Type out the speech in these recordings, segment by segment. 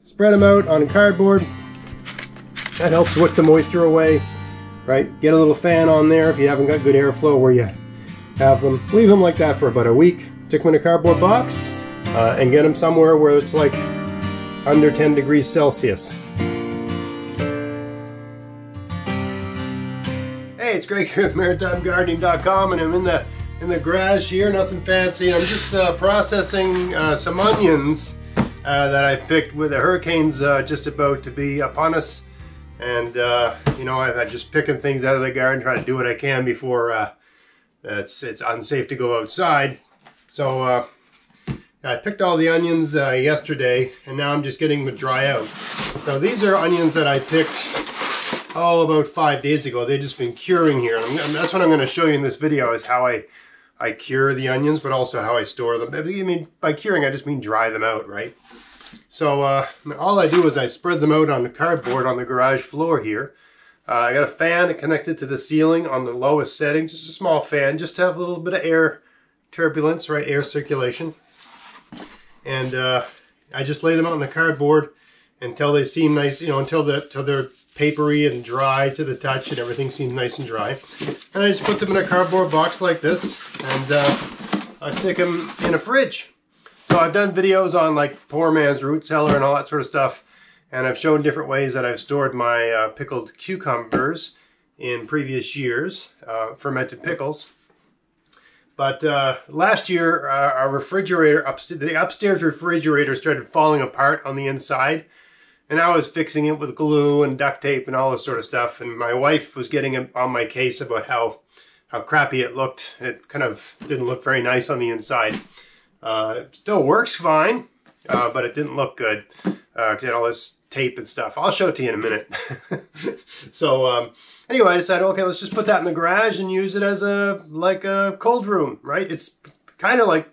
spread them out on cardboard. That helps wick the moisture away, right? Get a little fan on there if you haven't got good airflow where you have them. Leave them like that for about a week. Stick them in a cardboard box and get them somewhere where it's like under 10 degrees Celsius. Hey, it's Greg here at maritimegardening.com, and I'm in the garage here. Nothing fancy. I'm just processing some onions that I picked with the hurricanes just about to be upon us. And you know, I'm just picking things out of the garden, trying to do what I can before it's unsafe to go outside. So I picked all the onions yesterday, and now I'm just getting them to dry out. So these are onions that I picked about 5 days ago. They've just been curing here. And that's what I'm going to show you in this video, is how I cure the onions, but also how I store them. I mean, by curing, I just mean dry them out, right? So all I do is I spread them out on the cardboard on the garage floor here. I got a fan connected to the ceiling on the lowest setting, just a small fan, just to have a little bit of air turbulence, right? Air circulation. And I just lay them out on the cardboard until they seem nice, you know, until they're papery and dry to the touch and everything seems nice and dry. And I just put them in a cardboard box like this, and I stick them in a fridge. So I've done videos on like poor man's root cellar and all that sort of stuff, and I've shown different ways that I've stored my pickled cucumbers in previous years, fermented pickles. But last year, our refrigerator, the upstairs refrigerator started falling apart on the inside, and I was fixing it with glue and duct tape and all this sort of stuff, and my wife was getting on my case about how crappy it looked. It kind of didn't look very nice on the inside. It still works fine, but it didn't look good because it had all this tape and stuff. I'll show it to you in a minute. So anyway, I decided, okay, let's just put that in the garage and use it as a cold room, right? It's kind of like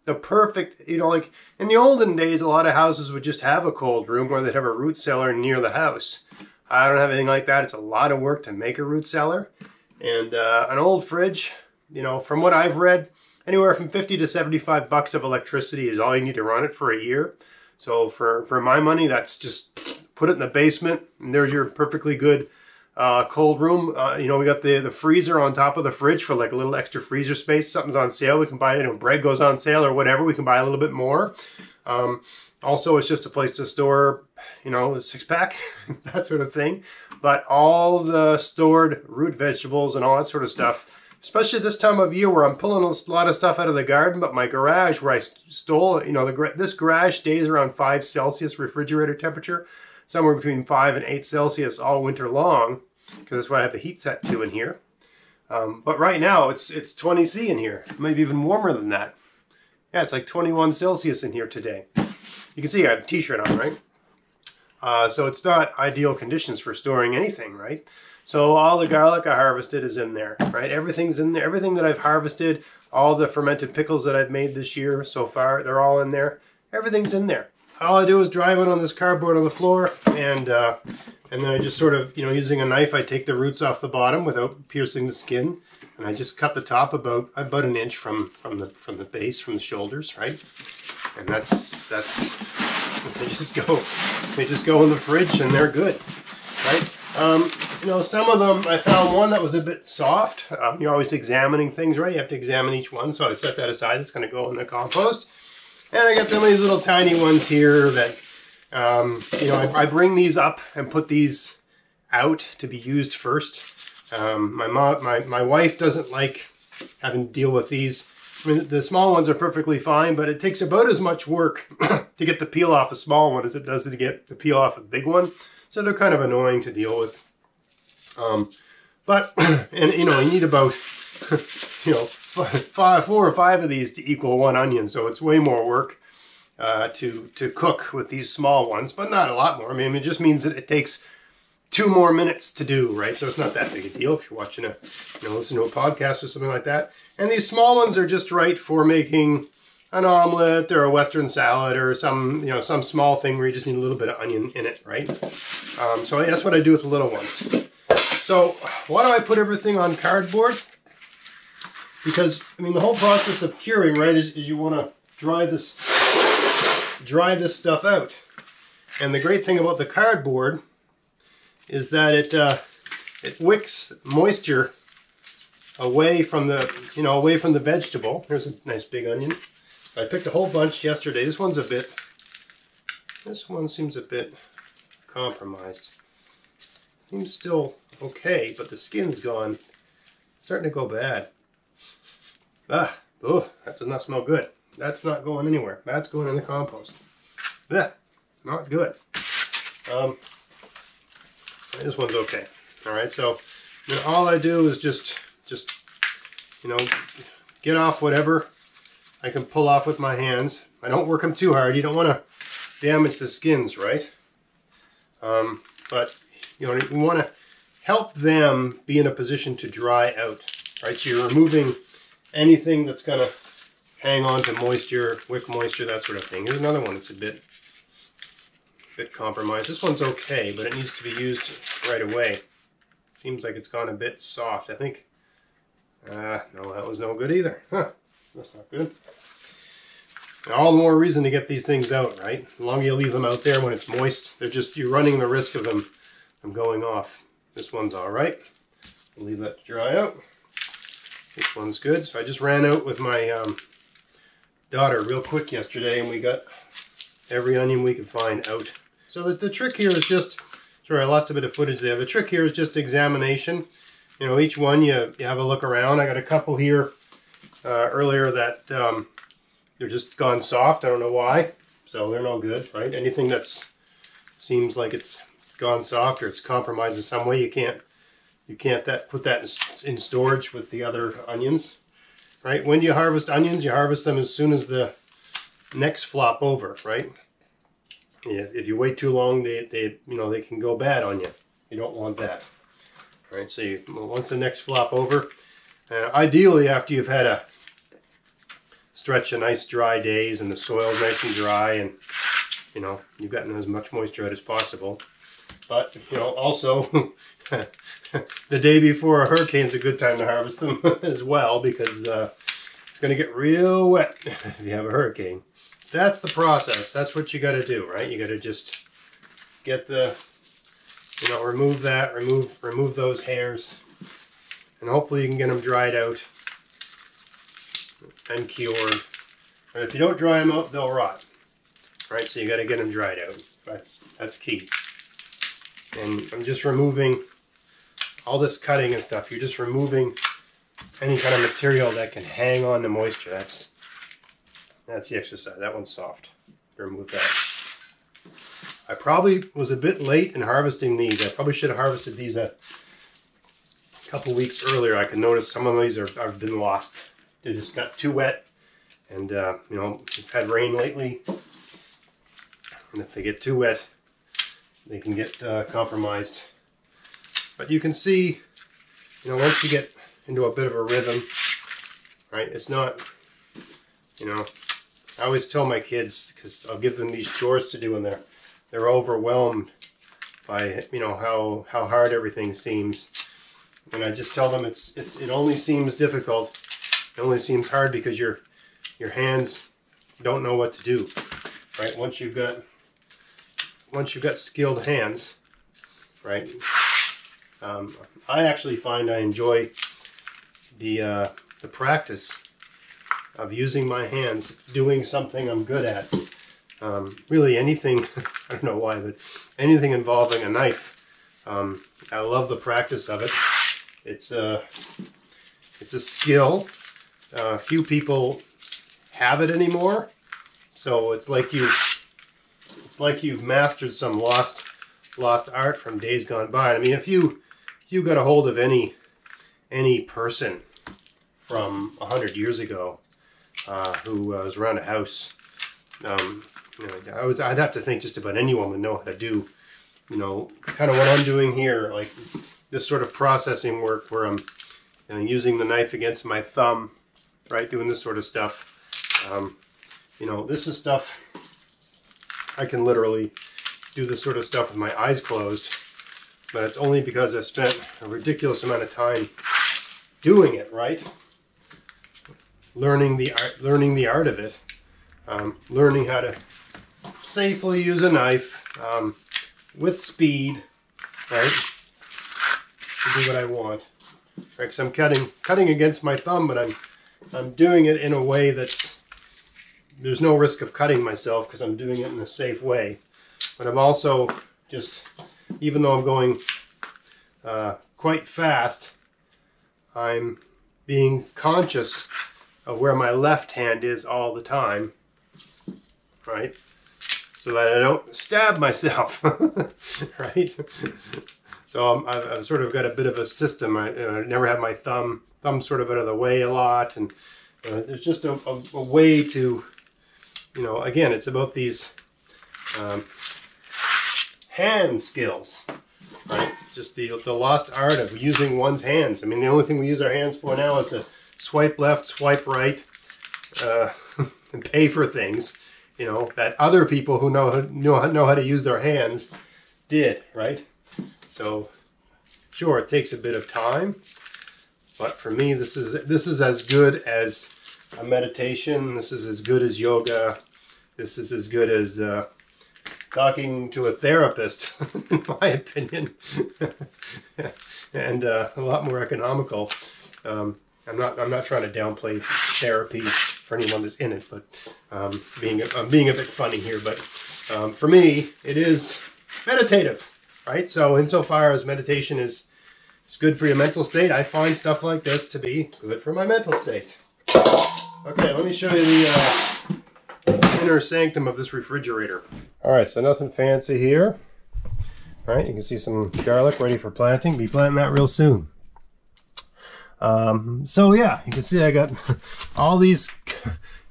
the perfect, you know, like in the olden days, a lot of houses would just have a cold room where they'd have a root cellar near the house. I don't have anything like that. It's a lot of work to make a root cellar. And an old fridge, you know, from what I've read, anywhere from 50 to 75 bucks of electricity is all you need to run it for a year. So for my money, that's just put it in the basement, and there's your perfectly good cold room. You know, we got the freezer on top of the fridge for like a little extra freezer space. Something's on sale, we can buy, you know, bread goes on sale or whatever, we can buy a little bit more. Also, it's just a place to store, you know, a 6-pack, that sort of thing. But all the stored root vegetables and all that sort of stuff, especially this time of year where I'm pulling a lot of stuff out of the garden, but my garage where I stole, you know, this garage stays around 5 Celsius refrigerator temperature, somewhere between 5 and 8 Celsius all winter long, because that's what I have the heat set to in here. But right now it's 20 C in here, maybe even warmer than that. Yeah, it's like 21 Celsius in here today. You can see I have a t-shirt on, right? So it's not ideal conditions for storing anything, right? So all the garlic I harvested is in there, right? Everything's in there. Everything that I've harvested, all the fermented pickles that I've made this year so far, they're all in there. Everything's in there. All I do is drive it on this cardboard on the floor, and then I just sort of, you know, using a knife, I take the roots off the bottom without piercing the skin, and I just cut the top about an inch from the base, from the shoulders, right? And that's they just go in the fridge, and they're good, right? You know, some of them, I found one that was a bit soft. You're always examining things, right? You have to examine each one, so I set that aside. It's going to go in the compost. And I got them these little tiny ones here that, you know, I bring these up and put these out to be used first. My wife doesn't like having to deal with these. I mean, the small ones are perfectly fine, but it takes about as much work to get the peel off a small one as it does to get the peel off a big one. So they're kind of annoying to deal with. But, and you know, you need about, you know, 4 or 5 of these to equal 1 onion. So it's way more work to cook with these small ones, but not a lot more. I mean, it just means that it takes 2 more minutes to do, right? So it's not that big a deal if you're watching you know, listen to a podcast or something like that. And these small ones are just right for making an omelet or a Western salad or some, you know, some small thing where you just need a little bit of onion in it, right? So that's what I do with the little ones. So why do I put everything on cardboard? Because, I mean, the whole process of curing, right, is you want to dry this stuff out. And the great thing about the cardboard is that it wicks moisture away from the vegetable. Here's a nice big onion. I picked a whole bunch yesterday. This one seems a bit compromised. Seems still okay, but the skin's gone. It's starting to go bad. Oh, that does not smell good. That's not going anywhere. That's going in the compost. Not good. This one's okay. All right, so then all I do is just get off whatever I can pull off with my hands. I don't work them too hard. You don't want to damage the skins, right? But you want to help them be in a position to dry out, right? So you're removing anything that's gonna hang on to moisture, wick moisture, that sort of thing. Here's another one that's a bit compromised. This one's okay, but it needs to be used right away. Seems like it's gone a bit soft. I think, no, that was no good either. Huh, that's not good. And all the more reason to get these things out, right? The longer you leave them out there when it's moist, you're running the risk of them going off. This one's all right. I'll leave that to dry out. This one's good. So I just ran out with my daughter real quick yesterday, and we got every onion we could find out. So the trick here is just, sorry, I lost a bit of footage there. The trick here is just examination. You know, each one you have a look around. I got a couple here earlier that they're just gone soft. I don't know why. So they're no good, right? Anything that's seems like it's gone soft or it's compromised in some way, you can't put that in storage with the other onions, right? When you harvest onions, you harvest them as soon as the necks flop over, right? If you wait too long, they can go bad on you. You don't want that, right? So once the necks flop over, ideally after you've had a stretch of nice dry days and the soil's nice and dry, and you've gotten as much moisture out as possible. But also the day before a hurricane's a good time to harvest them as well, because it's going to get real wet if you have a hurricane. That's the process. That's what you got to do, right? You got to just get remove that, remove those hairs, and hopefully you can get them dried out and cured. But if you don't dry them out, they'll rot, right? So you got to get them dried out. That's key. And I'm just removing all this cutting and stuff. You're just removing any kind of material that can hang on to moisture. That's the exercise. That one's soft. Remove that. I probably was a bit late in harvesting these. I probably should have harvested these a couple weeks earlier. I can notice some of these have been lost. They just got too wet, and we've had rain lately, and if they get too wet, they can get compromised. But you can see, once you get into a bit of a rhythm, right? It's not, I always tell my kids, because I'll give them these chores to do, and they're overwhelmed by how hard everything seems, and I just tell them it only seems difficult. It only seems hard because your hands don't know what to do, right? Once you've got skilled hands, right? I actually find I enjoy the practice of using my hands, doing something I'm good at. Really anything, I don't know why, but anything involving a knife. I love the practice of it. It's a skill. Few people have it anymore, so it's like you've mastered some lost art from days gone by. I mean, if you got a hold of any person from 100 years ago who was around a house, I'd have to think just about anyone would know how to do, kind of what I'm doing here, like this sort of processing work where I'm using the knife against my thumb, right, doing this sort of stuff. This is stuff I can literally do this sort of stuff with my eyes closed, but it's only because I've spent a ridiculous amount of time doing it, right? Learning the art of it, learning how to safely use a knife with speed, right, to do what I want. Right, because I'm cutting against my thumb, but I'm doing it in a way that's, there's no risk of cutting myself because I'm doing it in a safe way. But I'm also just, even though I'm going quite fast, I'm being conscious of where my left hand is all the time, right? So that I don't stab myself, right? So I've sort of got a bit of a system. I never have my thumb sort of out of the way a lot, and there's just a way to, you know, again, it's about these hand skills, right? Just the lost art of using one's hands. I mean, the only thing we use our hands for now is to swipe left, swipe right, and pay for things, you know, that other people who know how to use their hands did, right? So, sure, it takes a bit of time, but for me, this is as good as a meditation. This is as good as yoga. This is as good as talking to a therapist, in my opinion, and a lot more economical. I'm not trying to downplay therapy for anyone that's in it, but I'm being a bit funny here. But for me, it is meditative, right? So insofar as meditation is good for your mental state, I find stuff like this to be good for my mental state. Okay, let me show you the inner sanctum of this refrigerator. All right, so nothing fancy here. All right, you can see some garlic ready for planting. Be planting that real soon. So yeah, you can see I got all these.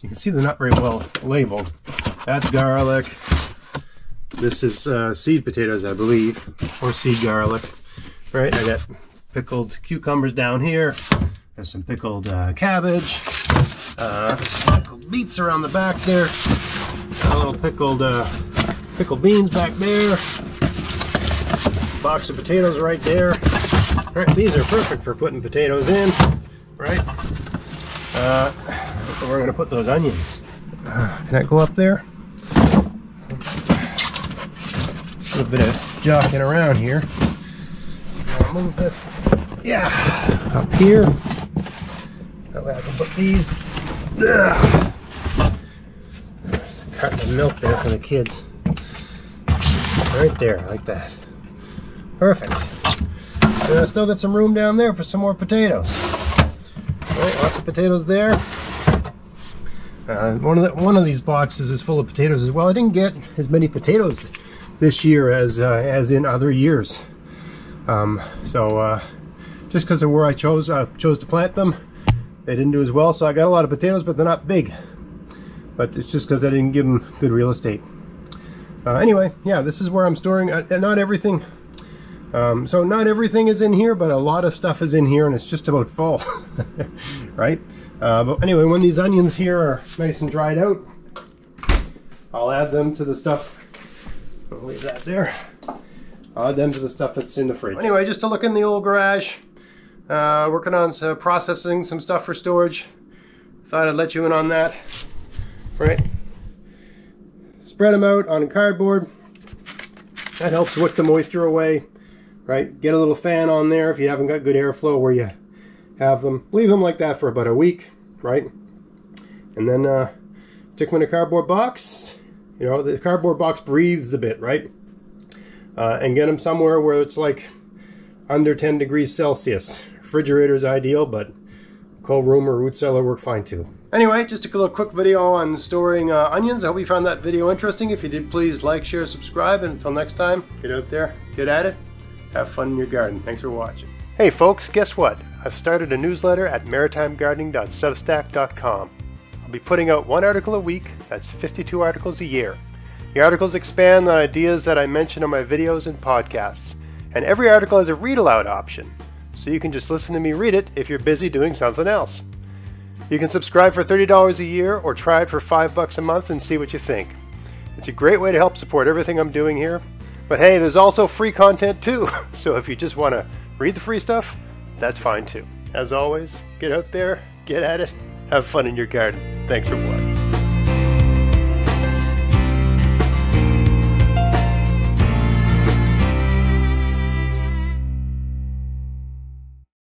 You can see they're not very well labeled. That's garlic. This is seed potatoes, I believe, or seed garlic. All right, I got pickled cucumbers down here. There's some pickled cabbage. Some pickled beets around the back there. A little pickled beans back there. Box of potatoes right there. All right, these are perfect for putting potatoes in, right? We're going to put those onions. Can I go up there? A little bit of jockeying around here. I'll move this, yeah, up here. That way I can put these. There's a carton of milk there for the kids. Right there, like that. Perfect. And I still got some room down there for some more potatoes. Right, lots of potatoes there. One of these boxes is full of potatoes as well. I didn't get as many potatoes this year as in other years. Just because of where I chose to plant them, they didn't do as well. So I got a lot of potatoes, but they're not big. But it's just because I didn't give them good real estate. Anyway, yeah, this is where I'm storing. Not everything. So not everything is in here, but a lot of stuff is in here, and it's just about full, right? But anyway, when these onions here are nice and dried out, I'll add them to the stuff. I'll leave that there. I'll add them to the stuff that's in the fridge. Anyway, just to look in the old garage, working on processing some stuff for storage. Thought I'd let you in on that, right? Spread them out on cardboard. That helps wick the moisture away, right? Get a little fan on there if you haven't got good airflow where you have them. Leave them like that for about a week, right? And then stick them in a cardboard box. You know, the cardboard box breathes a bit, right? And get them somewhere where it's like under 10 degrees Celsius. Refrigerator is ideal, but cold room or root cellar work fine too. Anyway, just a little quick video on storing onions. I hope you found that video interesting. If you did, please like, share, subscribe, and until next time, get out there, get at it, have fun in your garden. Thanks for watching. Hey folks, guess what? I've started a newsletter at maritimegardening.substack.com. I'll be putting out one article a week. That's 52 articles a year. The articles expand on ideas that I mention in my videos and podcasts. And every article has a read aloud option, so you can just listen to me read it if you're busy doing something else. You can subscribe for $30 a year or try it for $5 a month and see what you think. It's a great way to help support everything I'm doing here. But hey, there's also free content too, so if you just want to read the free stuff, that's fine too. As always, get out there, get at it, have fun in your garden. Thanks for watching.